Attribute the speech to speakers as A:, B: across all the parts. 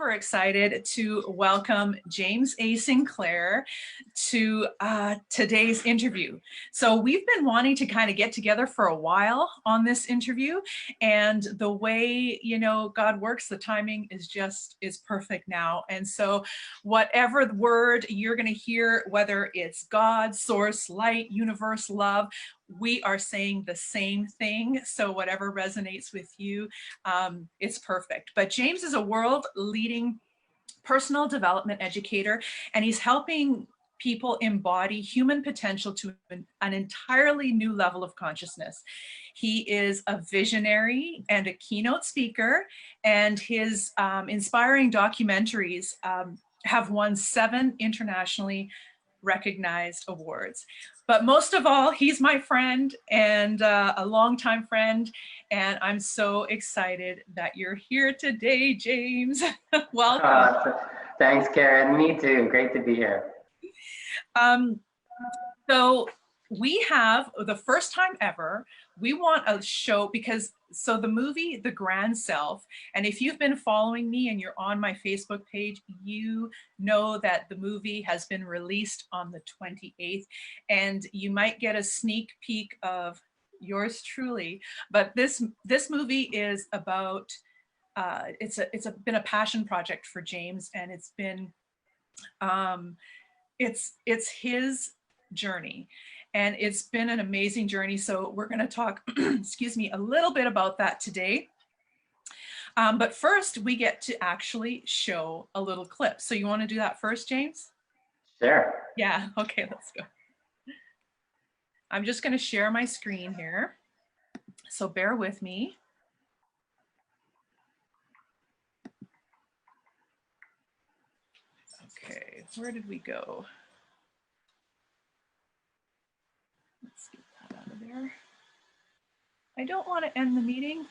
A: super excited to welcome James A. Sinclair to today's interview. So we've been wanting to kind of get together for a while on this interview, and the way, you know, God works, the timing is perfect now. And so whatever word you're going to hear, whether it's God, source, light, universe, love, we are saying the same thing. So whatever resonates with you, it's perfect. But James is a world leading personal development educator, and he's helping people embody human potential to an entirely new level of consciousness. He is a visionary and a keynote speaker, and his inspiring documentaries have won 7 internationally recognized awards. But most of all, he's my friend and a longtime friend, and I'm so excited that you're here today, James. Welcome.
B: Thanks, Karen. Me too. Great to be here.
A: So we have, the first time ever, we want a show because, so the movie, The Grand Self, and if you've been following me and you're on my Facebook page, you know that the movie has been released on the 28th, and you might get a sneak peek of yours truly. But this movie is about, it's been a passion project for James, and it's been, it's his journey. And it's been an amazing journey. So we're going to talk, excuse me, a little bit about that today. But first, we get to actually show a little clip. So you want to do that first, James?
B: Sure.
A: Yeah, okay, let's go. I'm just going to share my screen here. So bear with me. Okay, where did we go? Let's get that out of there. I don't want to end the meeting.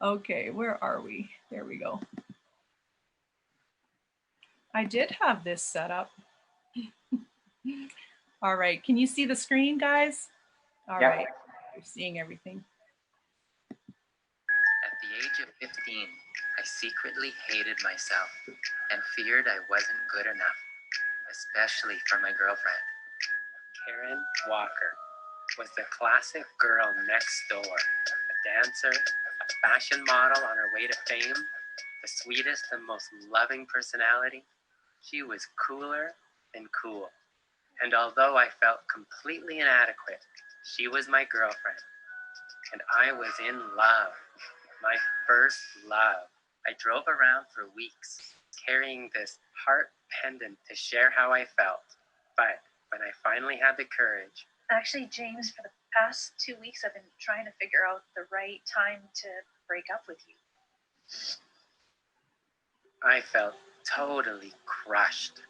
A: Okay, where are we? There we go. I did have this set up. All right, can you see the screen, guys? All right, you're seeing everything.
C: At the age of 15, I secretly hated myself and feared I wasn't good enough, especially for my girlfriend. Karen Walker was the classic girl next door, a dancer, a fashion model on her way to fame, the sweetest and most loving personality. She was cooler than cool. And although I felt completely inadequate, she was my girlfriend. And I was in love, my first love. I drove around for weeks, carrying this heart pendant to share how I felt. But when I finally had the courage.
D: Actually, James, for the past 2 weeks, I've been trying to figure out the right time to break up with you.
C: I felt totally crushed.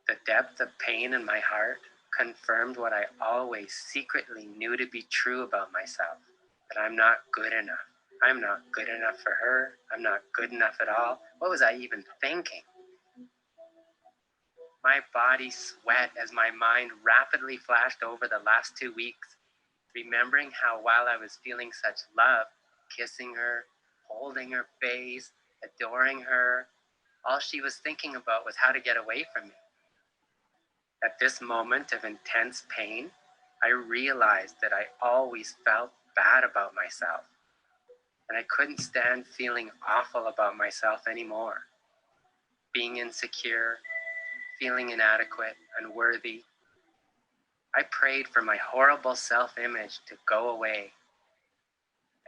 C: The depth of pain in my heart confirmed what I always secretly knew to be true about myself, that I'm not good enough. I'm not good enough for her. I'm not good enough at all. What was I even thinking? My body sweat as my mind rapidly flashed over the last 2 weeks, remembering how while I was feeling such love, kissing her, holding her face, adoring her, all she was thinking about was how to get away from me. At this moment of intense pain, I realized that I always felt bad about myself, and I couldn't stand feeling awful about myself anymore. Being insecure, feeling inadequate, unworthy. I prayed for my horrible self-image to go away.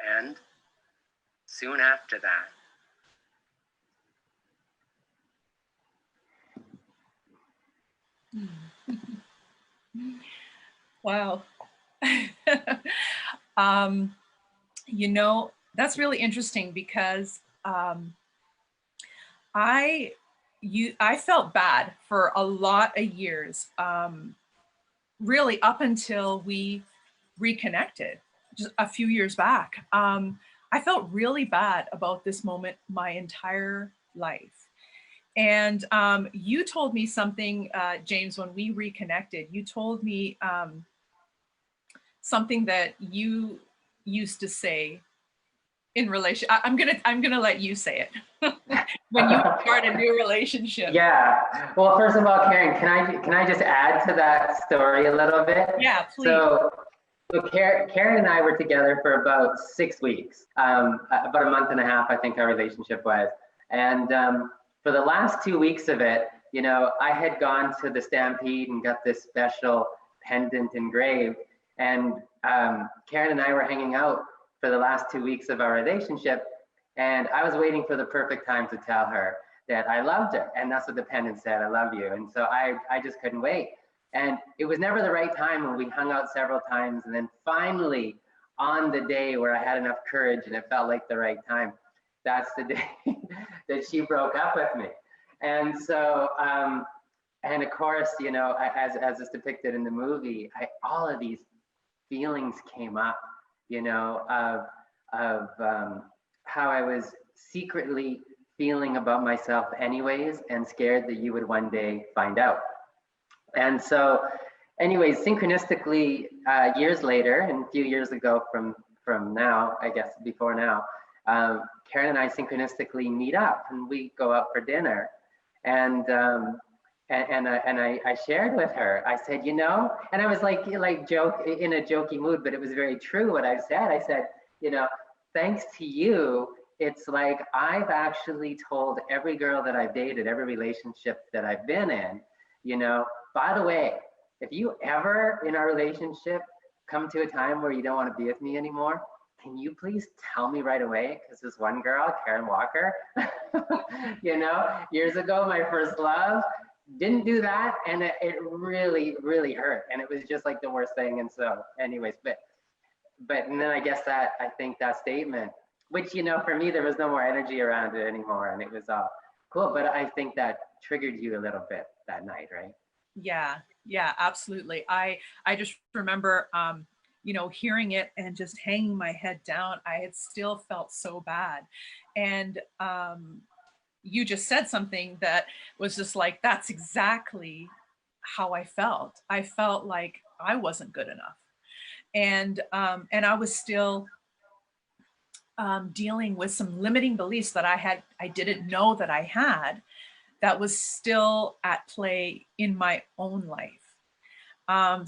C: And soon after that,
A: Wow. You know, that's really interesting because I felt bad for a lot of years, really up until we reconnected just a few years back. I felt really bad about this moment my entire life. And you told me something, James, when we reconnected. You told me something that you used to say in relation? I'm gonna let you say it. When you start a new relationship.
B: Yeah. Well, first of all, Karen, can I just add to that story a little bit?
A: Yeah, please.
B: So Karen and I were together for about 6 weeks, about a month and a half, I think our relationship was. And for the last 2 weeks of it, you know, I had gone to the Stampede and got this special pendant engraved. And Karen and I were hanging out for the last 2 weeks of our relationship. And I was waiting for the perfect time to tell her that I loved her. And that's what the pendant said, I love you. And so I just couldn't wait. And it was never the right time, and we hung out several times. And then finally, on the day where I had enough courage and it felt like the right time, that's the day that she broke up with me. And so, and of course, you know, as is depicted in the movie, all of these feelings came up, you know, of how I was secretly feeling about myself anyways, and scared that you would one day find out. And so anyways, synchronistically, years later, and a few years ago from now, I guess before now, Karen and I synchronistically meet up and we go out for dinner. And I shared with her, I said, you know, and I was like joke in a jokey mood, but it was very true what I said. I said, you know, thanks to you, it's like I've actually told every girl that I've dated, every relationship that I've been in, you know, by the way, if you ever in our relationship come to a time where you don't want to be with me anymore, can you please tell me right away? Because this one girl, Karen Walker, you know, years ago, my first love, didn't do that. And it really, really hurt. And it was just like the worst thing. And so anyways, but and then I think that statement, which, you know, for me, there was no more energy around it anymore. And it was all cool. But I think that triggered you a little bit that night, right?
A: Yeah, absolutely. I just remember, you know, hearing it and just hanging my head down. I had still felt so bad. And you just said something that was just like, that's exactly how I felt. I felt like I wasn't good enough. And I was still dealing with some limiting beliefs that I didn't know that I had, that was still at play in my own life.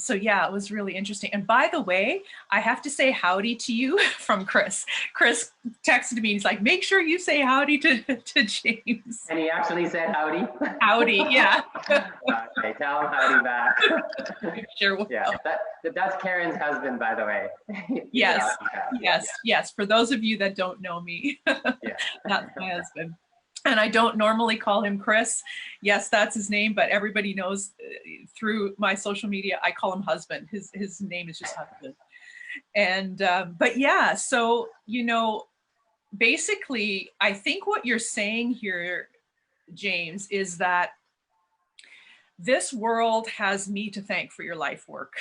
A: So yeah, it was really interesting. And by the way, I have to say howdy to you from Chris. Chris texted me, he's like, make sure you say howdy to James.
B: And he actually said howdy?
A: Howdy, yeah.
B: Okay, tell him howdy back.
A: Sure will.
B: Yeah, that's Karen's husband, by the way.
A: Yes. For those of you that don't know me,
B: yeah.
A: That's my husband. And I don't normally call him Chris. Yes, that's his name, but everybody knows through my social media, I call him husband. His name is just husband. And, but yeah, so, you know, basically, I think what you're saying here, James, is that this world has me to thank for your life work.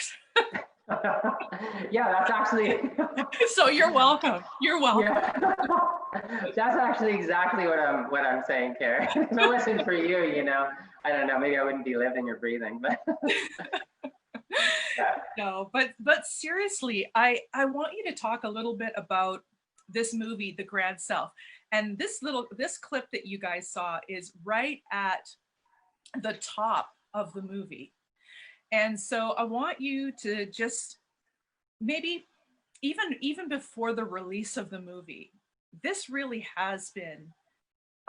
B: Yeah, that's actually.
A: So you're welcome. You're welcome.
B: Yeah. That's actually exactly what I'm saying, Karen. If it wasn't for you, you know, I don't know, maybe I wouldn't be living or breathing, but. Yeah.
A: No, but seriously, I want you to talk a little bit about this movie, The Grand Self. And this clip that you guys saw is right at the top of the movie. And so I want you to just maybe even before the release of the movie, this really has been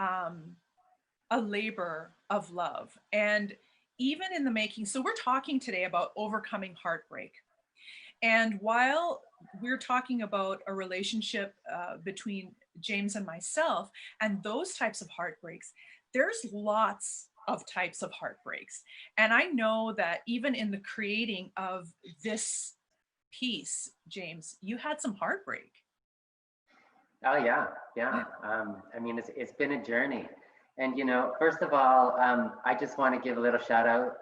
A: a labor of love. And even in the making, so we're talking today about overcoming heartbreak. And while we're talking about a relationship between James and myself and those types of heartbreaks, there's lots of types of heartbreaks. And I know that even in the creating of this piece, James, you had some heartbreak.
B: Oh yeah. I mean, it's been a journey. And, you know, first of all, I just want to give a little shout out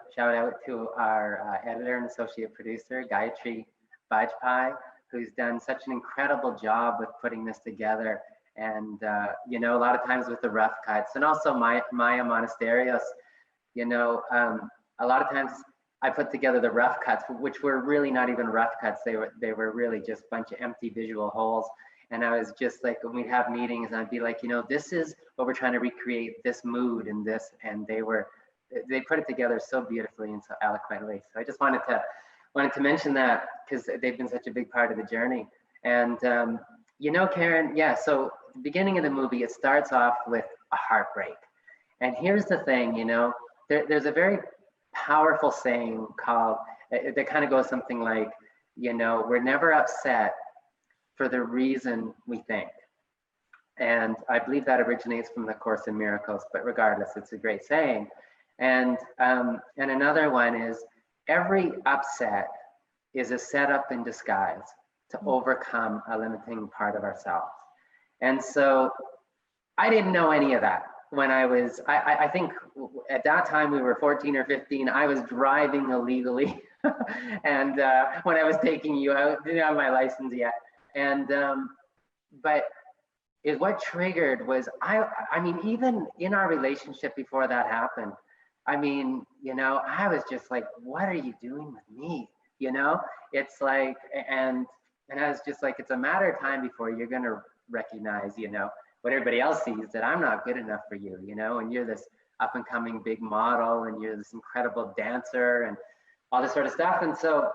B: to our editor and associate producer, Gayatri Bajpai, who's done such an incredible job with putting this together. And, you know, a lot of times with the rough cuts, and also Maya Monasterios, you know, a lot of times I put together the rough cuts, which were really not even rough cuts. They were really just a bunch of empty visual holes. And I was just like, when we'd have meetings, I'd be like, you know, this is what we're trying to recreate, this mood and this, and they put it together so beautifully and so eloquently. So I just wanted to mention that because they've been such a big part of the journey. And you know, Karen, yeah, so the beginning of the movie, it starts off with a heartbreak. And here's the thing, you know, there's a very powerful saying called, that kind of goes something like, you know, we're never upset for the reason we think. And I believe that originates from the Course in Miracles, but regardless, it's a great saying. And another one is, every upset is a setup in disguise to overcome a limiting part of ourselves. And so I didn't know any of that when I think at that time we were 14 or 15, I was driving illegally. And when I was taking you out, didn't have my license yet. And, but what triggered was, I mean, even in our relationship before that happened, I mean, you know, I was just like, what are you doing with me? You know, it's like, and I was just like, it's a matter of time before you're going to recognize, you know, what everybody else sees, that I'm not good enough for you, you know, and you're this up and coming big model and you're this incredible dancer and all this sort of stuff. And so,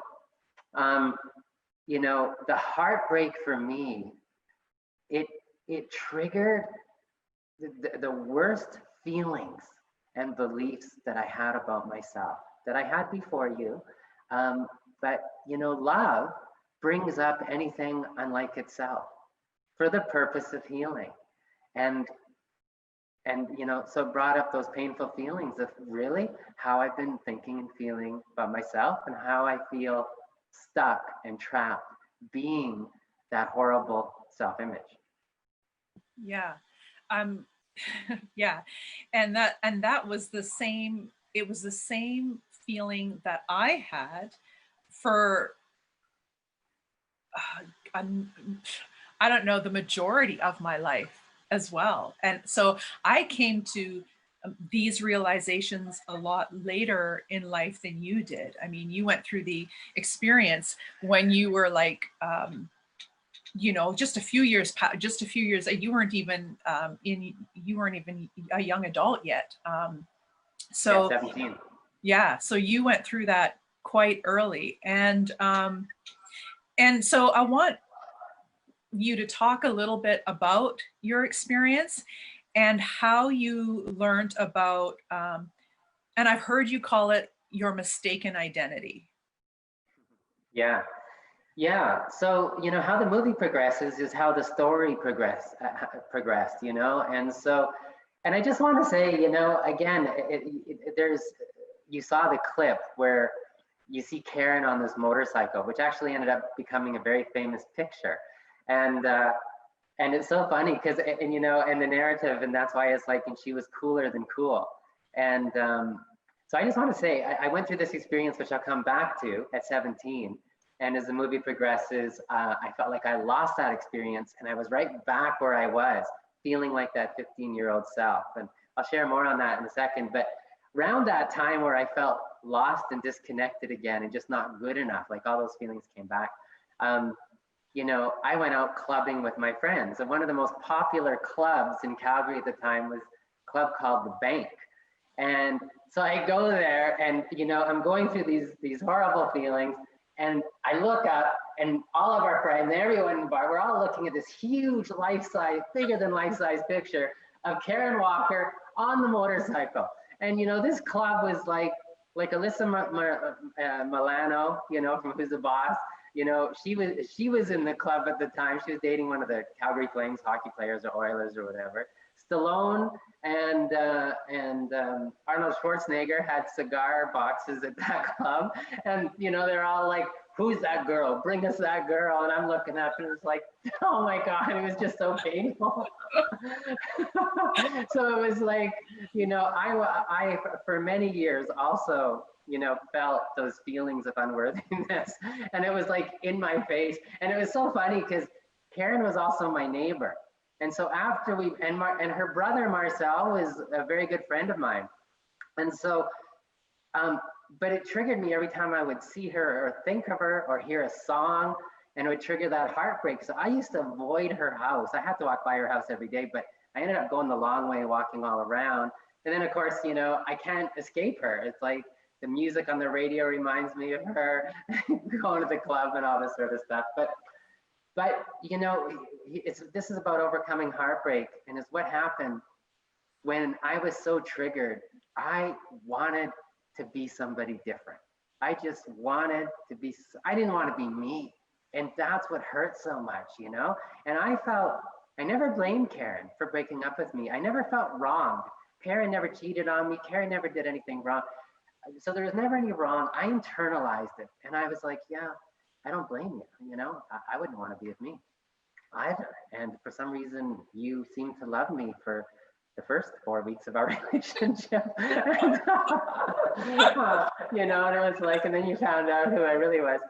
B: you know, the heartbreak for me, it triggered the worst feelings and beliefs that I had about myself, that I had before you. But, you know, love brings up anything unlike itself for the purpose of healing. And you know, so it brought up those painful feelings of really how I've been thinking and feeling about myself and how I feel stuck and trapped being that horrible self-image.
A: Yeah. Yeah. And that was the same, it was the same feeling that I had for, I don't know, the majority of my life as well. And so I came to these realizations a lot later in life than you did. I mean, you went through the experience when you were like, you know, just a few years, you weren't even a young adult yet. So
B: yeah, 17.
A: Yeah, so you went through that quite early. And so I want you to talk a little bit about your experience and how you learned about, and I've heard you call it your mistaken identity.
B: Yeah. Yeah. So, you know, how the movie progresses is how the story progressed, you know? And so, and I just want to say, you know, again, you saw the clip where you see Karen on this motorcycle, which actually ended up becoming a very famous picture. And it's so funny because, and you know, and the narrative, and that's why it's like, and she was cooler than cool. And so I just want to say, I went through this experience, which I'll come back to at 17. And as the movie progresses, I felt like I lost that experience and I was right back where I was, feeling like that 15-year-old self. And I'll share more on that in a second. But around that time where I felt lost and disconnected again and just not good enough, like all those feelings came back, you know, I went out clubbing with my friends. And one of the most popular clubs in Calgary at the time was a club called The Bank. And so I go there and, you know, I'm going through these horrible feelings. And I look up and all of our friends, everyone in the bar, we're all looking at this huge life-size, bigger than life-size picture of Karen Walker on the motorcycle. And, you know, this club was like Alyssa Milano, you know, from Who's the Boss. You know, she was in the club at the time. She was dating one of the Calgary Flames hockey players or Oilers or whatever. Stallone and Arnold Schwarzenegger had cigar boxes at that club, and you know they're all like, "Who's that girl? Bring us that girl!" And I'm looking up, and it's like, "Oh my God!" It was just so painful. So it was like, you know, I for many years also, you know, felt those feelings of unworthiness, and it was like in my face, and it was so funny because Karen was also my neighbor. And so after and her brother Marcel was a very good friend of mine. And so, but it triggered me every time I would see her or think of her or hear a song, and it would trigger that heartbreak. So I used to avoid her house. I had to walk by her house every day, but I ended up going the long way, walking all around. And then of course, you know, I can't escape her. It's like the music on the radio reminds me of her, going to the club and all this sort of stuff. But you know, this is about overcoming heartbreak, and it's what happened when I was so triggered. I wanted to be somebody different. I just wanted to be, I didn't want to be me. And that's what hurt so much, you know? And I never blamed Karen for breaking up with me. I never felt wronged. Karen never cheated on me. Karen never did anything wrong. So there was never any wrong. I internalized it. And I was like, yeah, I don't blame you. You know, I wouldn't want to be with me either. And for some reason, you seemed to love me for the first 4 weeks of our relationship. You know, and it was like, and then you found out who I really was.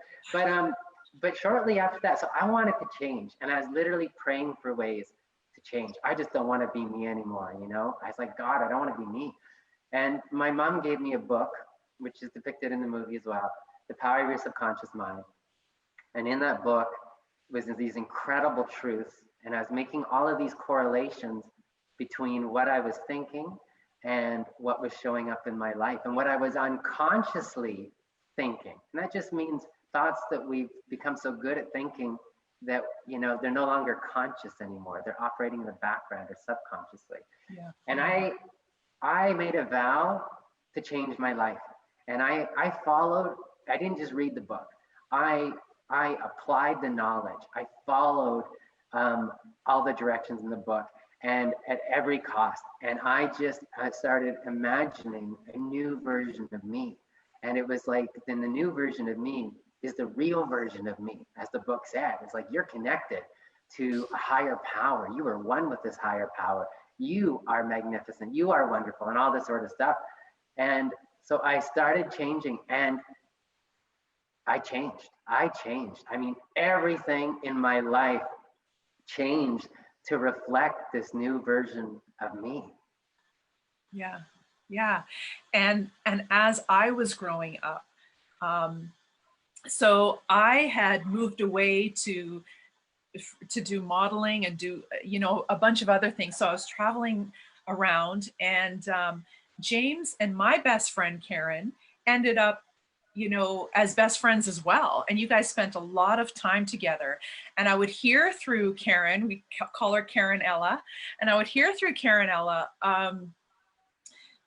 B: But shortly after that, so I wanted to change, and I was literally praying for ways to change. I just don't want to be me anymore, you know? I was like, God, I don't want to be me. And my mom gave me a book, which is depicted in the movie as well, The Power of Your Subconscious Mind. And in that book was these incredible truths, and I was making all of these correlations between what I was thinking and what was showing up in my life, and what I was unconsciously thinking. And that just means thoughts that we've become so good at thinking that, you know, they're no longer conscious anymore. They're operating in the background or subconsciously. Yeah. And I made a vow to change my life. And I followed, I didn't just read the book. I applied the knowledge. I followed all the directions in the book, and at every cost. And I started imagining a new version of me. And it was like, then the new version of me is the real version of me, as the book said. It's like, you're connected to a higher power. You are one with this higher power. You are magnificent. You are wonderful, and all this sort of stuff. And so I started changing, and I changed. I mean, everything in my life changed to reflect this new version of me.
A: Yeah, yeah. And as I was growing up, so I had moved away to do modeling and do, you know, a bunch of other things. So I was traveling around, and James and my best friend Karen ended up, you know, as best friends as well. And you guys spent a lot of time together. And I would hear through Karen, we call her Karen Ella, and I would hear through Karen Ella,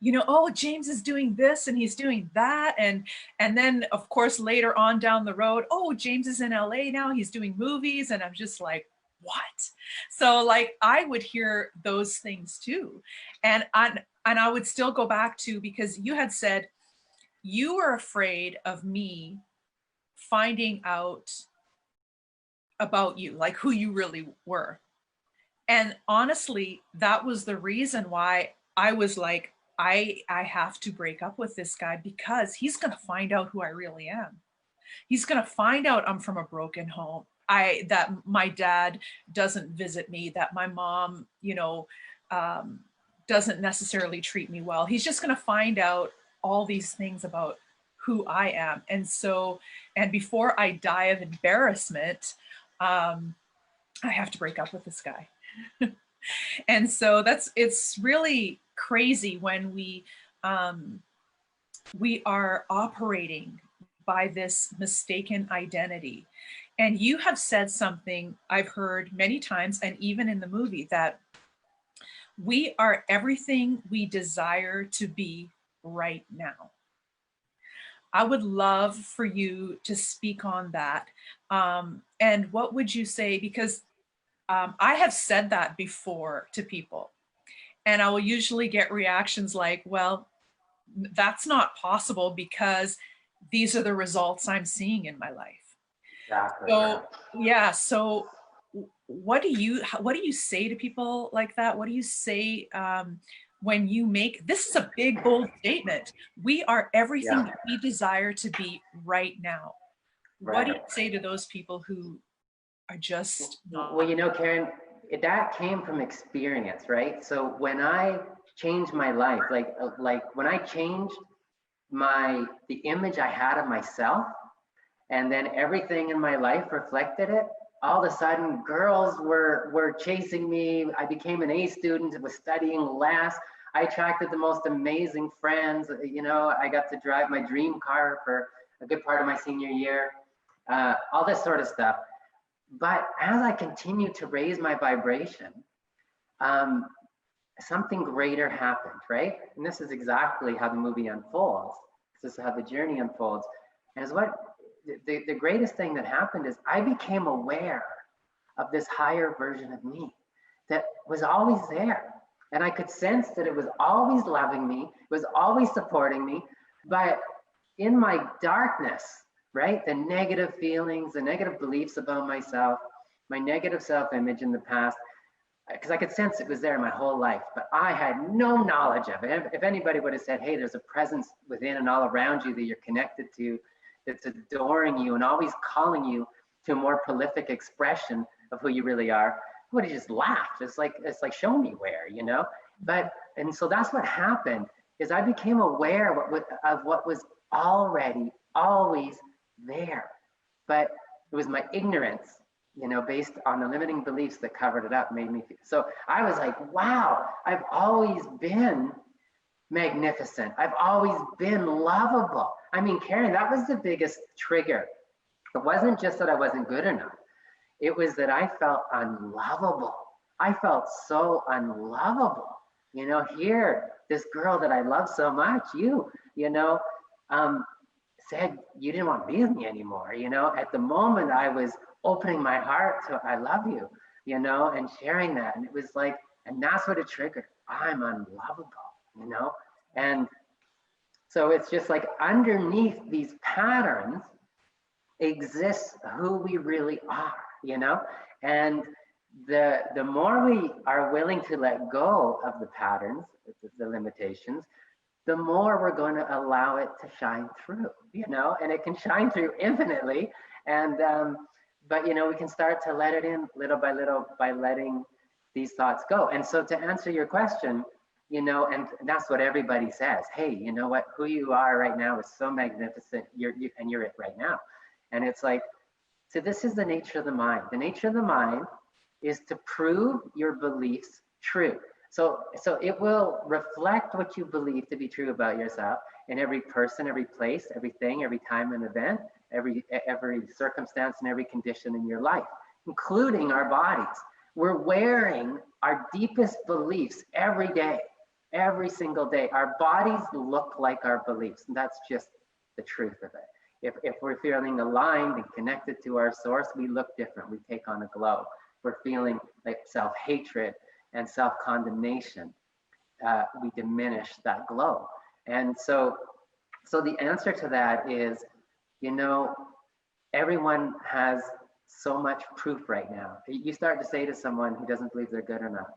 A: you know, oh, James is doing this and he's doing that. And then of course, later on down the road, oh, James is in LA now, he's doing movies. And I'm just like, what? So like, I would hear those things too. And I would still go back to, because you had said, you were afraid of me finding out about you, like who you really were. And honestly, that was the reason why I was like, I have to break up with this guy, because he's going to find out who I really am. He's going to find out I'm from a broken home. That my dad doesn't visit me, that my mom, you know, doesn't necessarily treat me well. He's just going to find out all these things about who I am. And so, and before I die of embarrassment, I have to break up with this guy. And so it's really crazy when we are operating by this mistaken identity. And you have said something I've heard many times, and even in the movie, that we are everything we desire to be right now. I would love for you to speak on that. And what would you say? Because I have said that before to people, and I will usually get reactions like, well, that's not possible because these are the results I'm seeing in my life. Exactly. So yeah, so what do you say to people like that? What do you say when you make, this is a big, bold statement. We are everything that we desire to be right now. Right. What do you say to those people who are just not?
B: Well, you know, Karen, that came from experience, right? So when I changed my life, like when I changed the image I had of myself, And then everything in my life reflected it. All of a sudden, girls were chasing me. I became an A student, was studying less. I attracted the most amazing friends. You know, I got to drive my dream car for a good part of my senior year, all this sort of stuff. But as I continued to raise my vibration, something greater happened, right? And this is exactly how the movie unfolds. This is how the journey unfolds. And it's what the greatest thing that happened is I became aware of this higher version of me that was always there. And I could sense that it was always loving me, it was always supporting me. But in my darkness, right, the negative feelings, the negative beliefs about myself, my negative self-image in the past, because I could sense it was there my whole life, but I had no knowledge of it. If anybody would have said, hey, there's a presence within and all around you that you're connected to, that's adoring you and always calling you to a more prolific expression of who you really are, I would have just laughed. It's like, show me where, you know? And so that's what happened, is I became aware of what was already always there. But it was my ignorance, you know, based on the limiting beliefs that covered it up, made me feel. So I was like, wow, I've always been magnificent. I've always been lovable. I mean, Karen, that was the biggest trigger. It wasn't just that I wasn't good enough. It was that I felt unlovable. I felt so unlovable. You know, here, this girl that I love so much, you know, said you didn't want to be with me anymore. You know, at the moment I was opening my heart to I love you, you know, and sharing that. And it was like, and that's what it triggered. I'm unlovable, you know? And so it's just like underneath these patterns exists who we really are, you know? And the more we are willing to let go of the patterns, the limitations, the more we're going to allow it to shine through, you know? And it can shine through infinitely. And but, you know, we can start to let it in little by little by letting these thoughts go. And so to answer your question, you know, and that's what everybody says. Hey, you know what? Who you are right now is so magnificent. You're it right now. And it's like, so this is the nature of the mind. The nature of the mind is to prove your beliefs true. So it will reflect what you believe to be true about yourself in every person, every place, everything, every time and event, every circumstance and every condition in your life, including our bodies. We're wearing our deepest beliefs every day, every single day. Our bodies look like our beliefs, and that's just the truth of it. If we're feeling aligned and connected to our source, we look different. We take on a glow. We're feeling like self-hatred and self-condemnation. We diminish that glow. And so the answer to that is, you know, everyone has so much proof right now. You start to say to someone who doesn't believe they're good enough,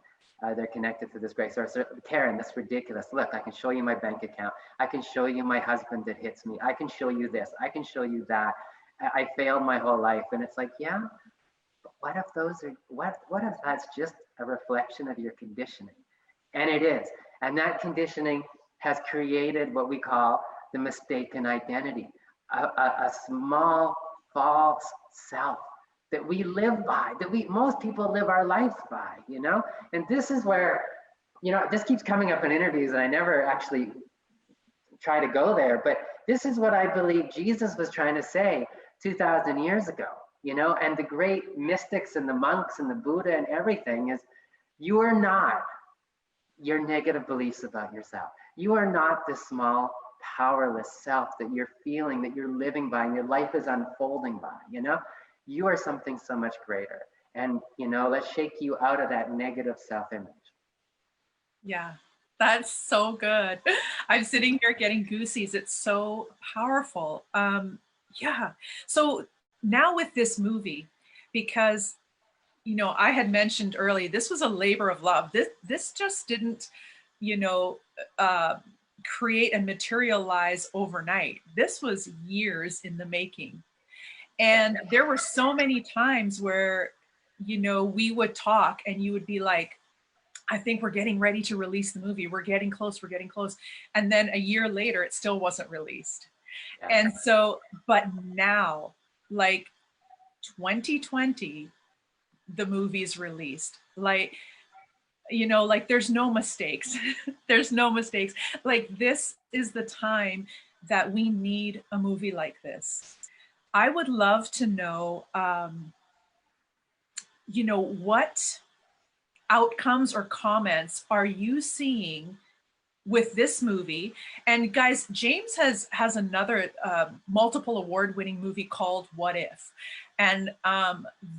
B: they're connected to this great source. Karen, that's ridiculous. Look, I can show you my bank account. I can show you my husband that hits me. I can show you this. I can show you that. I failed my whole life. And it's like, yeah, but what if those are, what if that's just a reflection of your conditioning? And it is. And that conditioning has created what we call the mistaken identity, a small false self that we live by, that most people live our lives by, you know? And this is where, you know, this keeps coming up in interviews and I never actually try to go there, but this is what I believe Jesus was trying to say 2,000 years ago, you know? And the great mystics and the monks and the Buddha and everything is, you are not your negative beliefs about yourself. You are not this small, powerless self that you're feeling, that you're living by, and your life is unfolding by, you know? You are something so much greater. And, you know, let's shake you out of that negative self-image.
A: Yeah, that's so good. I'm sitting here getting goosies. It's so powerful. Yeah. So now with this movie, because, you know, I had mentioned earlier, this was a labor of love. This just didn't, you know, create and materialize overnight. This was years in the making. And there were so many times where, you know, we would talk and you would be like, I think we're getting ready to release the movie. We're getting close. We're getting close. And then a year later, it still wasn't released. And so, but now like 2020, the movie's released. Like, you know, like there's no mistakes. There's no mistakes. Like, this is the time that we need a movie like this. I would love to know, you know, what outcomes or comments are you seeing with this movie? And guys, James has another multiple award-winning movie called What If, and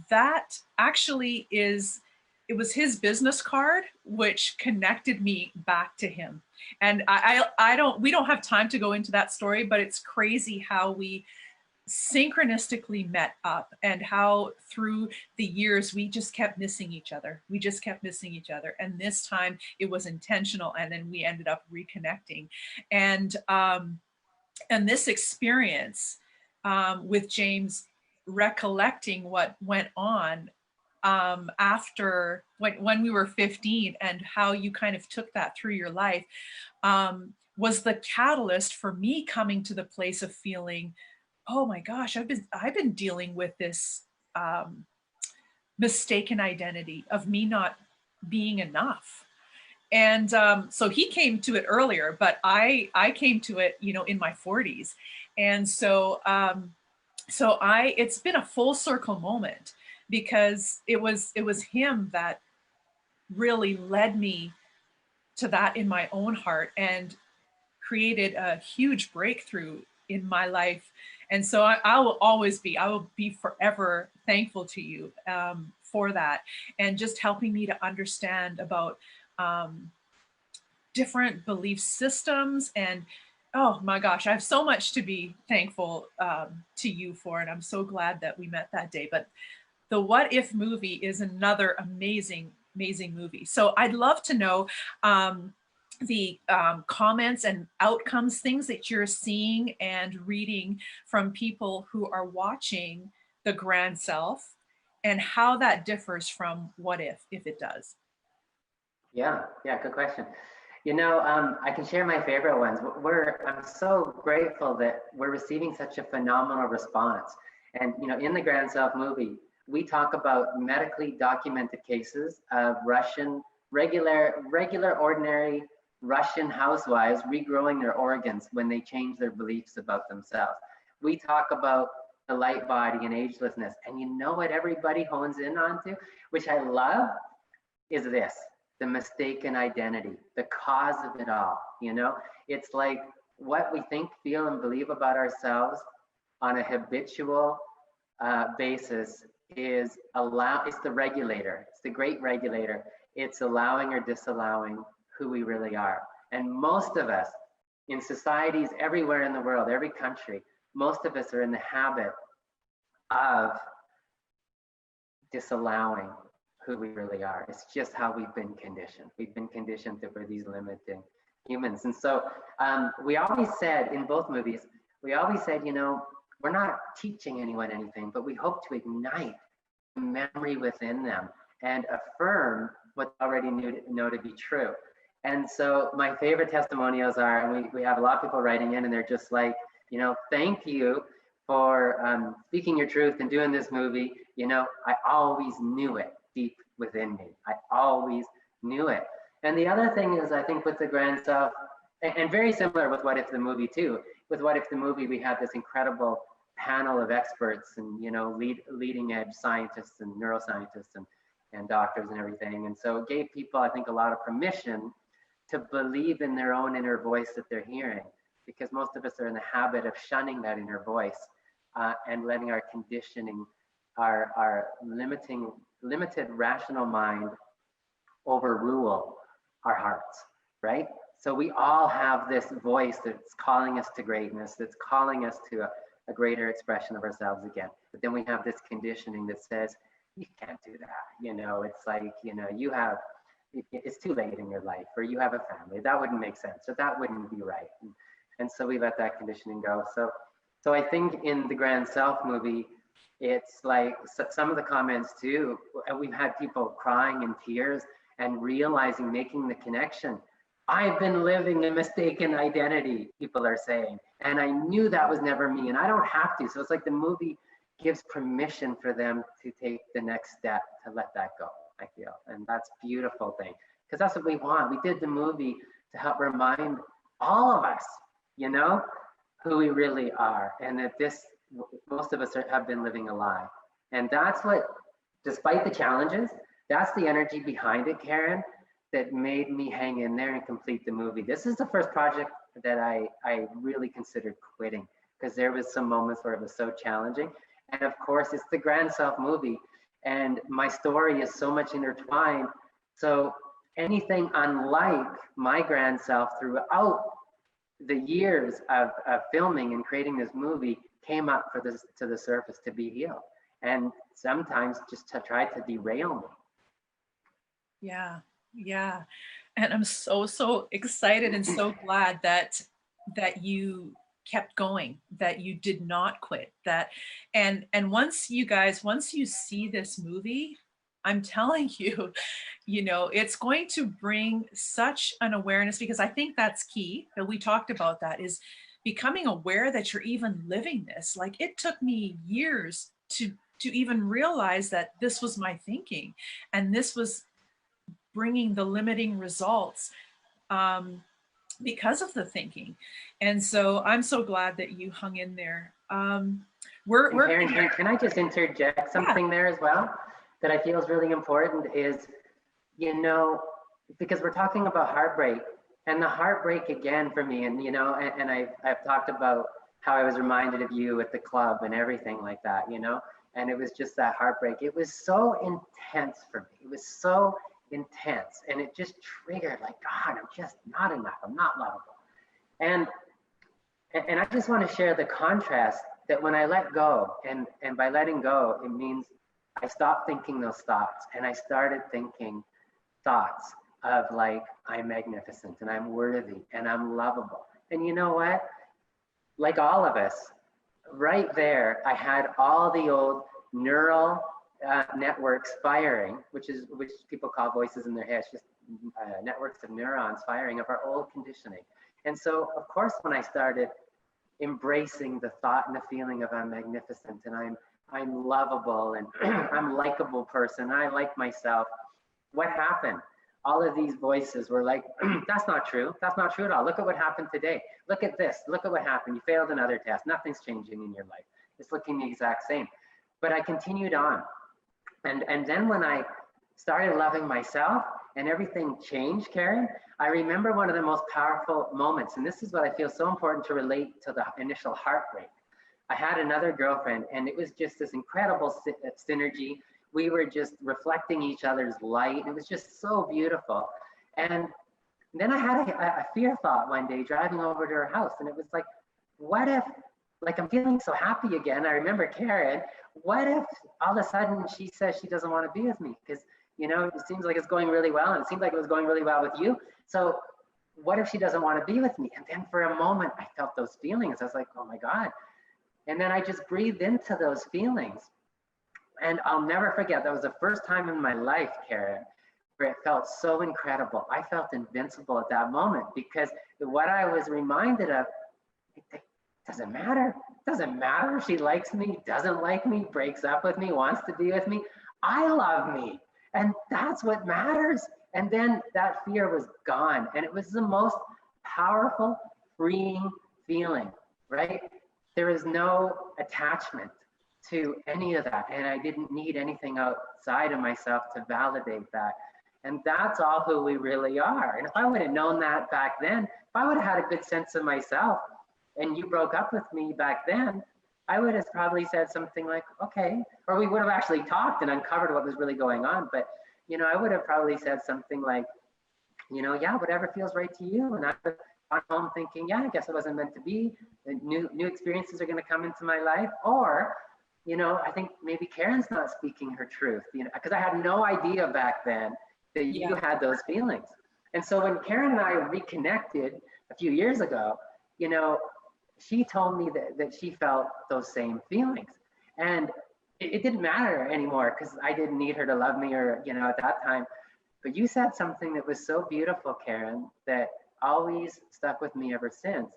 A: that actually is, it was his business card which connected me back to him. And I don't, we don't have time to go into that story, but it's crazy how we synchronistically met up and how through the years we just kept missing each other. We just kept missing each other. And this time it was intentional, and then we ended up reconnecting. And this experience with James recollecting what went on after when we were 15, and how you kind of took that through your life, was the catalyst for me coming to the place of feeling, oh my gosh, I've been dealing with this mistaken identity of me not being enough. And so he came to it earlier, but I came to it, you know, in my 40s. And so it's been a full circle moment, because it was him that really led me to that in my own heart and created a huge breakthrough in my life. And so I will be forever thankful to you for that, and just helping me to understand about different belief systems. And oh my gosh, I have so much to be thankful to you for, and I'm so glad that we met that day. But the What If movie is another amazing, amazing movie. So I'd love to know the comments and outcomes, things that you're seeing and reading from people who are watching The Grand Self, and how that differs from What If it does.
B: Yeah, good question. You know, I can share my favorite ones. I'm so grateful that we're receiving such a phenomenal response. And you know, in the Grand Self movie, we talk about medically documented cases of regular, ordinary Russian housewives regrowing their organs when they change their beliefs about themselves. We talk about the light body and agelessness. And you know what everybody hones in onto, which I love, is this: the mistaken identity, the cause of it all. You know, it's like what we think, feel, and believe about ourselves on a habitual basis is it's the regulator. It's the great regulator. It's allowing or disallowing who we really are. And most of us in societies everywhere in the world, every country, most of us are in the habit of disallowing who we really are. It's just how we've been conditioned. We've been conditioned to be these limiting humans. And so we always said in both movies, you know, we're not teaching anyone anything, but we hope to ignite the memory within them and affirm what they already know to be true. And so my favorite testimonials are, and we have a lot of people writing in, and they're just like, you know, thank you for speaking your truth and doing this movie. You know, I always knew it deep within me. I always knew it. And the other thing is, I think with the Grand Self, and very similar with What If the movie too, with What If the movie, we had this incredible panel of experts and, you know, leading edge scientists and neuroscientists and doctors and everything. And so it gave people, I think, a lot of permission to believe in their own inner voice that they're hearing, because most of us are in the habit of shunning that inner voice and letting our conditioning, our limited rational mind overrule our hearts, right? So we all have this voice that's calling us to greatness, that's calling us to a greater expression of ourselves again. But then we have this conditioning that says, you can't do that. You know, it's like, you know, it's too late in your life, or you have a family. That wouldn't make sense, or that wouldn't be right. And so we let that conditioning go. So I think in the Grand Self movie, it's like some of the comments too, we've had people crying in tears and realizing, making the connection. I've been living a mistaken identity, people are saying, and I knew that was never me, and I don't have to. So it's like the movie gives permission for them to take the next step, to let that go, I feel. And that's a beautiful thing, because that's what we want. We did the movie to help remind all of us, you know, who we really are, and that most of us have been living a lie. And that's what, despite the challenges, that's the energy behind it, Karen, that made me hang in there and complete the movie. This is the first project that I really considered quitting, because there was some moments where it was so challenging. And of course, it's the Grand Self movie, and my story is so much intertwined. So anything unlike my Grand Self throughout the years of filming and creating this movie came up to the surface to be healed, and sometimes just to try to derail me.
A: Yeah. And I'm so excited and so glad that you kept going, that you did not quit, and once you see this movie, I'm telling you, you know, it's going to bring such an awareness, because I think that's key, that we talked about, that is becoming aware that you're even living this. Like, it took me years to even realize that this was my thinking, and this was bringing the limiting results because of the thinking. And so I'm so glad that you hung in there.
B: Karen, can I just interject something there as well that I feel is really important? Is, you know, because we're talking about heartbreak, and the heartbreak again for me, and you know, and I've talked about how I was reminded of you at the club and everything like that, you know, and it was just that heartbreak. It was so intense for me. It was so intense, and it just triggered, like, God, I'm just not enough. I'm not lovable. And I just want to share the contrast that when I let go, and by letting go, it means I stopped thinking those thoughts, and I started thinking thoughts of, like, I'm magnificent, and I'm worthy, and I'm lovable. And you know what? Like all of us, right there, I had all the old neural networks firing, which people call voices in their heads, just networks of neurons firing of our old conditioning. And so, of course, when I started embracing the thought and the feeling of I'm magnificent, and I'm lovable, and I'm a likable person, I like myself, what happened? All of these voices were like, that's not true. That's not true at all. Look at what happened today. Look at this. Look at what happened. You failed another test. Nothing's changing in your life. It's looking the exact same. But I continued on. And then when I started loving myself and everything changed, Karen, I remember one of the most powerful moments. And this is what I feel so important to relate to the initial heartbreak. I had another girlfriend, and it was just this incredible synergy. We were just reflecting each other's light. It was just so beautiful. And then I had a fear thought one day driving over to her house. And it was like, what if, like, I'm feeling so happy again. I remember Karen, what if all of a sudden she says she doesn't want to be with me? Because, you know, it seems like it's going really well, and it seemed like it was going really well with you. So what if she doesn't want to be with me? And then for a moment, I felt those feelings. I was like, oh my God. And then I just breathed into those feelings. And I'll never forget, that was the first time in my life, Karen, where it felt so incredible. I felt invincible at that moment, because what I was reminded of, it doesn't matter. It doesn't matter if she likes me, doesn't like me, breaks up with me, wants to be with me. I love me. And that's what matters. And then that fear was gone. And it was the most powerful, freeing feeling, right? There is no attachment to any of that, and I didn't need anything outside of myself to validate that. And that's all who we really are. And if I would have known that back then, if I would have had a good sense of myself, and you broke up with me back then, I would have probably said something like, okay, or we would have actually talked and uncovered what was really going on. But, you know, I would have probably said something like, you know, yeah, whatever feels right to you. And I would have gone home thinking, yeah, I guess it wasn't meant to be. New experiences are going to come into my life. Or, you know, I think maybe Karen's not speaking her truth, you know, because I had no idea back then that you had those feelings. And so when Karen and I reconnected a few years ago, you know, she told me that she felt those same feelings. And it didn't matter anymore, because I didn't need her to love me, or, you know, at that time. But you said something that was so beautiful, Karen, that always stuck with me ever since.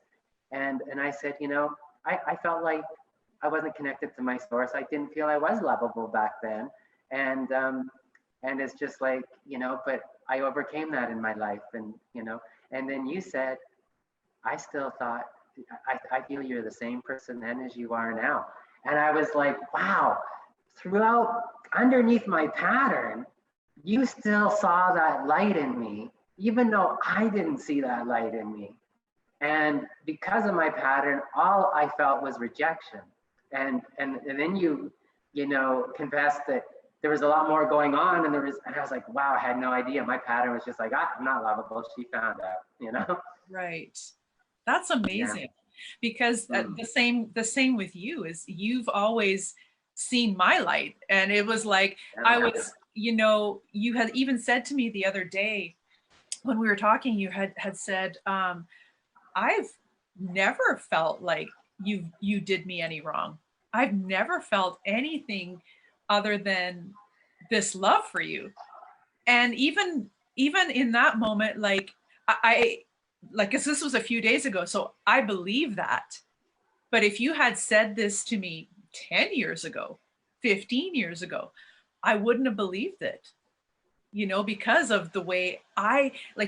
B: And I said, you know, I felt like I wasn't connected to my source. I didn't feel I was lovable back then. And it's just like, but I overcame that in my life. And, and then you said, I still thought, I feel you're the same person then as you are now. And I was like, wow, underneath my pattern, you still saw that light in me, even though I didn't see that light in me. And because of my pattern, all I felt was rejection. And then you confessed that there was a lot more going on, and I was like, wow, I had no idea. My pattern was just like, I'm not lovable. She found out,
A: Right. That's amazing. Yeah. Because the same with you is you've always seen my light. And it was like, I was, you had even said to me the other day when we were talking, you had said, I've never felt like you did me any wrong. I've never felt anything other than this love for you. And even in that moment, like because this was a few days ago, so I believe that. But if you had said this to me 10 years ago, 15 years ago, I wouldn't have believed it, because of the way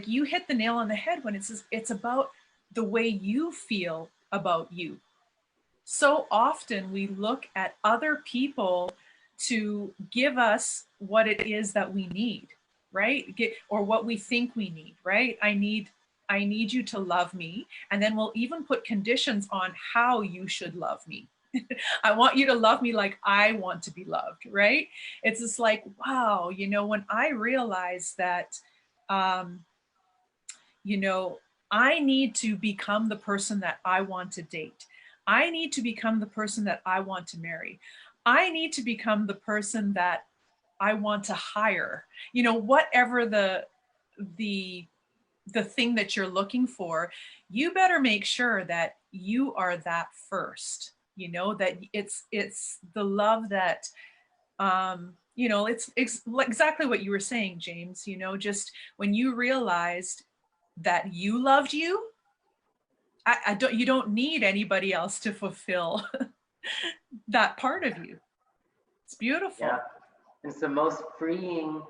A: you hit the nail on the head when it's about the way you feel about you. So often we look at other people to give us what it is that we need, right? Or what we think we need, right? I need you to love me. And then we'll even put conditions on how you should love me. I want you to love me like I want to be loved, right? It's just like, wow, when I realized that, I need to become the person that I want to date. I need to become the person that I want to marry. I need to become the person that I want to hire. Whatever the thing that you're looking for, you better make sure that you are that first. That it's the love that it's exactly what you were saying, James. Just when you realized that you loved you, you don't need anybody else to fulfill that part of you. It's beautiful.
B: Yeah. It's the most freeing,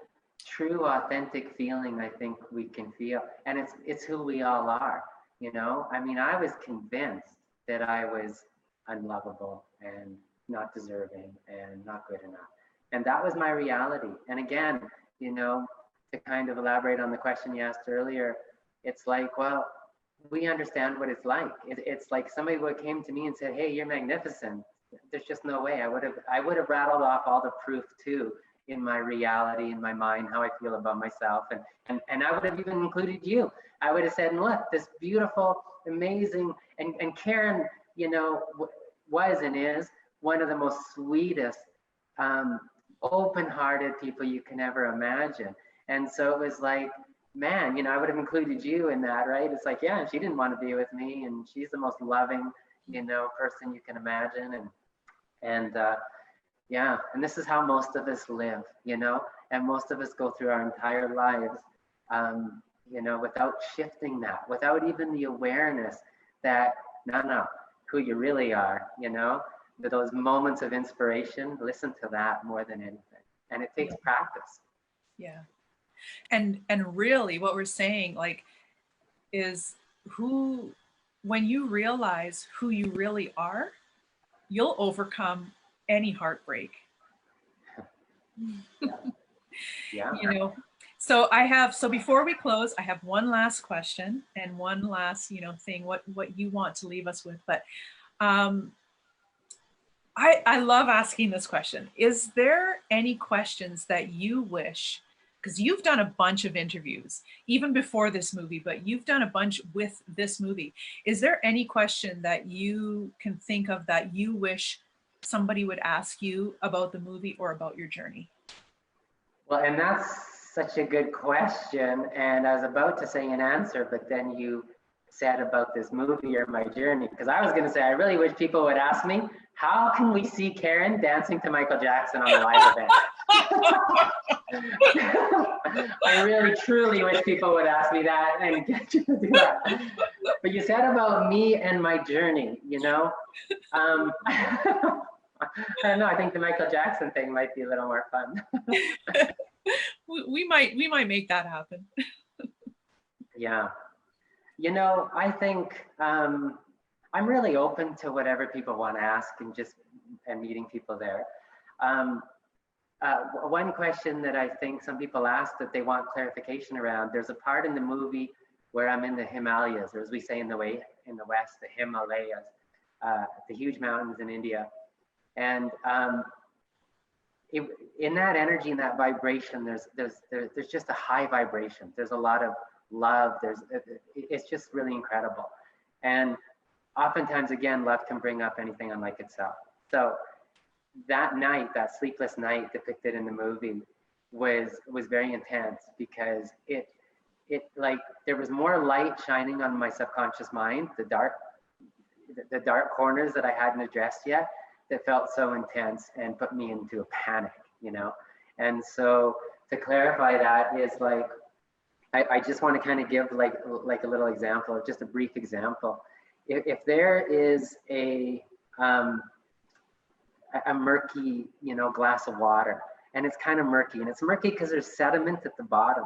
B: true, authentic feeling I think we can feel. And it's who we all are. I mean, I was convinced that I was unlovable and not deserving and not good enough. And that was my reality. And again, to kind of elaborate on the question you asked earlier, it's like, well, we understand what it's like. It's like somebody would came to me and said, hey, you're magnificent. There's just no way. I would have rattled off all the proof too in my reality, in my mind, how I feel about myself. And I would have even included you. I would have said, look, this beautiful, amazing, and Karen, was and is one of the most sweetest, open-hearted people you can ever imagine. And so it was like, man, I would have included you in that, right? It's like, yeah, she didn't want to be with me, and she's the most loving, person you can imagine. And yeah, and this is how most of us live, and most of us go through our entire lives, without shifting that, without even the awareness that, no, who you really are, those moments of inspiration, listen to that more than anything. And it takes practice.
A: Yeah. And really what we're saying, is when you realize who you really are, you'll overcome any heartbreak.
B: Yeah.
A: So before we close, I have one last question and one last, thing, what you want to leave us with. But I love asking this question. Is there any questions that you wish, because you've done a bunch of interviews, even before this movie, but you've done a bunch with this movie. Is there any question that you can think of that you wish somebody would ask you about the movie or about your journey?
B: Well, and that's such a good question. And I was about to say an answer, but then you said about this movie or my journey, because I was going to say, I really wish people would ask me, how can we see Karen dancing to Michael Jackson on a live event? I really, truly wish people would ask me that and get you to do that. But you said about me and my journey, you know? I don't know. I think the Michael Jackson thing might be a little more fun.
A: We might make that happen.
B: Yeah. You know, I think I'm really open to whatever people want to ask and meeting people there. One question that I think some people ask that they want clarification around, there's a part in the movie where I'm in the Himalayas, or as we say in the West, the Himalayas, the huge mountains in India. And in that energy and that vibration, there's just a high vibration. There's a lot of love. It's just really incredible. And oftentimes, again, love can bring up anything unlike itself. So that night, that sleepless night depicted in the movie was very intense, because it like there was more light shining on my subconscious mind, the dark corners that I hadn't addressed yet, that felt so intense and put me into a panic, you know. And so to clarify that is like, I just want to kind of give like a little example, just a brief example. If there is a murky, you know, glass of water, and it's kind of murky, and it's murky because there's sediment at the bottom.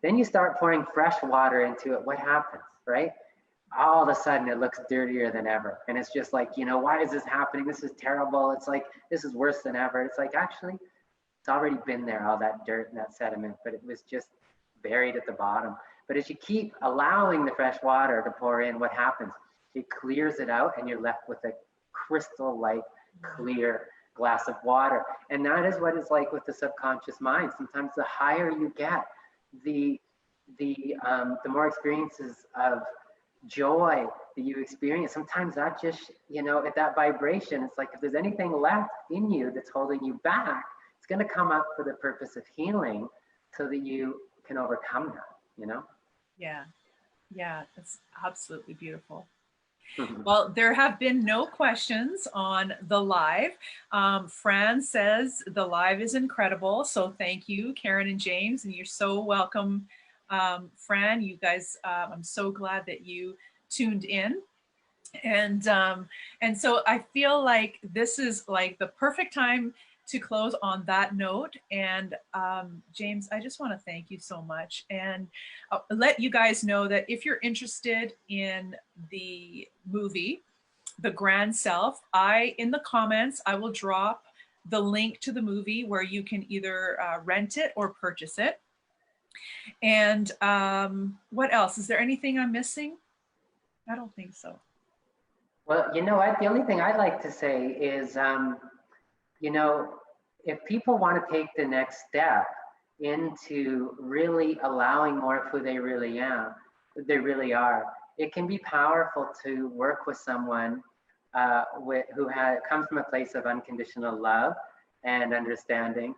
B: Then you start pouring fresh water into it. What happens, right? All of a sudden it looks dirtier than ever. And it's just like, you know, why is this happening? This is terrible. It's like, this is worse than ever. It's like, actually, it's already been there, all that dirt and that sediment, but it was just buried at the bottom. But as you keep allowing the fresh water to pour in, what happens? It clears it out, and you're left with a crystal-like clear glass of water. And that is what it's like with the subconscious mind. Sometimes the higher you get, the more experiences of joy that you experience. Sometimes that just, you know, at that vibration, it's like if there's anything left in you that's holding you back, it's going to come up for the purpose of healing, so that you can overcome that, you know?
A: Yeah, that's absolutely beautiful. Well, there have been no questions on the live. Fran says the live is incredible. So thank you, Karen and James, and you're so welcome. Fran, you guys, I'm so glad that you tuned in. And so I feel like this is like the perfect time to close on that note. And James, I just want to thank you so much, and let you guys know that if you're interested in the movie, The Grand Self, in the comments, I will drop the link to the movie where you can either rent it or purchase it. And what else? Is there anything I'm missing? I don't think so.
B: Well, you know what? The only thing I'd like to say is, you know, if people want to take the next step into really allowing more of who they really are, it can be powerful to work with someone who comes from a place of unconditional love and understanding.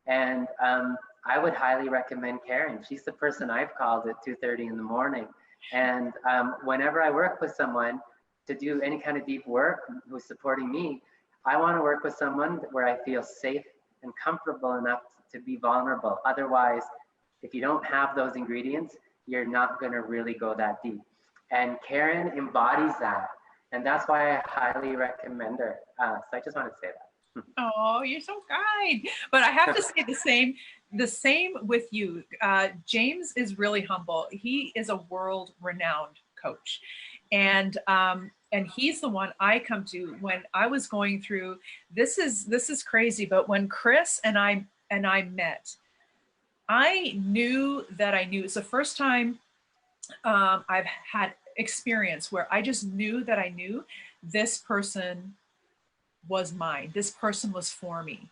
B: And I would highly recommend Karen. She's the person I've called at 2:30 in the morning. And whenever I work with someone to do any kind of deep work who's supporting me, I want to work with someone where I feel safe and comfortable enough to be vulnerable. Otherwise, if you don't have those ingredients, you're not going to really go that deep. And Karen embodies that. And that's why I highly recommend her. So I just want to say that.
A: Oh, you're so kind. But I have to say the same with you. James is really humble. He is a world-renowned coach. And he's the one I come to when I was going through, this is crazy, but when Chris and I met, I knew that I knew. It's the first time I've had experience where I just knew that I knew this person was mine. This person was for me.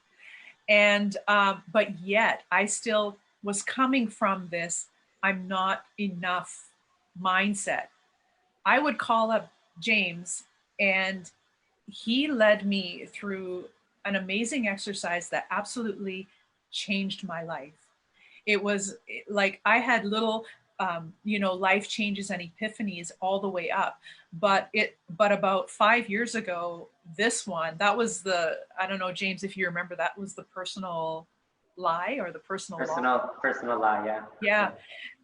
A: And, but yet I still was coming from this, I'm not enough mindset. I would call up James, and he led me through an amazing exercise that absolutely changed my life. It was like I had little, you know, life changes and epiphanies all the way up. But about 5 years ago, that was I don't know, James, if you remember, that was the personal lie or the personal
B: lie, yeah.
A: Yeah.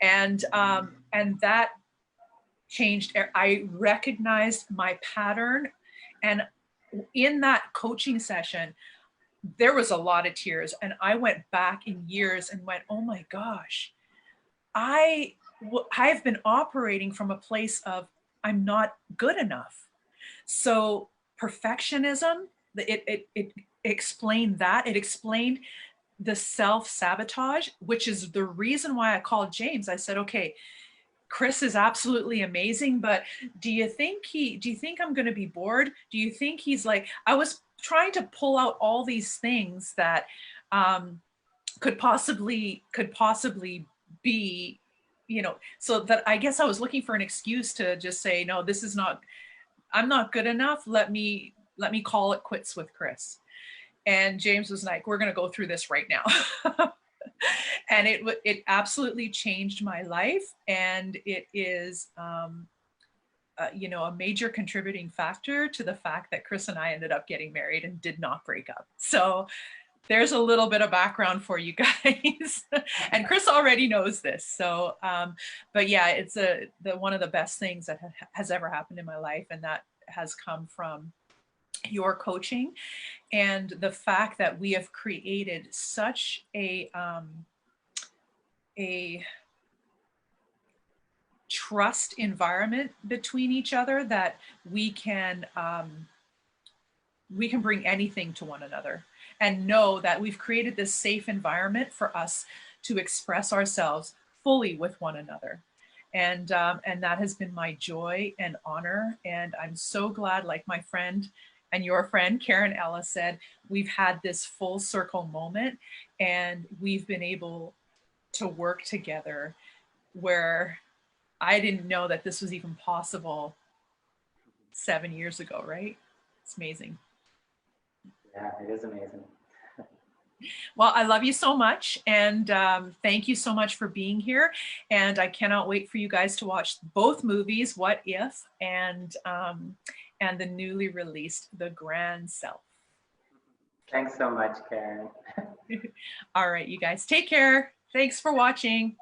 A: And that changed. I recognized my pattern. And in that coaching session, there was a lot of tears. And I went back in years and went, oh my gosh, I've been operating from a place of I'm not good enough. So perfectionism, it explained that. It explained the self-sabotage, which is the reason why I called James. I said, okay, Chris is absolutely amazing, but do you think I'm going to be bored? Do you think he's like, I was trying to pull out all these things that could possibly be, you know, so that I guess I was looking for an excuse to just say, no, this is not, I'm not good enough. Let me call it quits with Chris. And James was like, we're going to go through this right now. And it absolutely changed my life. And it is, you know, a major contributing factor to the fact that Chris and I ended up getting married and did not break up. So there's a little bit of background for you guys. And Chris already knows this. So, but yeah, it's one of the best things that has ever happened in my life. And that has come from your coaching and the fact that we have created such a trust environment between each other that we can bring anything to one another and know that we've created this safe environment for us to express ourselves fully with one another. And that has been my joy and honor. And I'm so glad, like my friend and your friend, Karen Ella said, we've had this full circle moment and we've been able to work together where I didn't know that this was even possible 7 years ago, right? It's amazing.
B: Yeah, it is amazing.
A: Well, I love you so much. And thank you so much for being here. And I cannot wait for you guys to watch both movies, What If and the newly released The Grand Self.
B: Thanks so much, Karen.
A: All right, you guys, take care. Thanks for watching.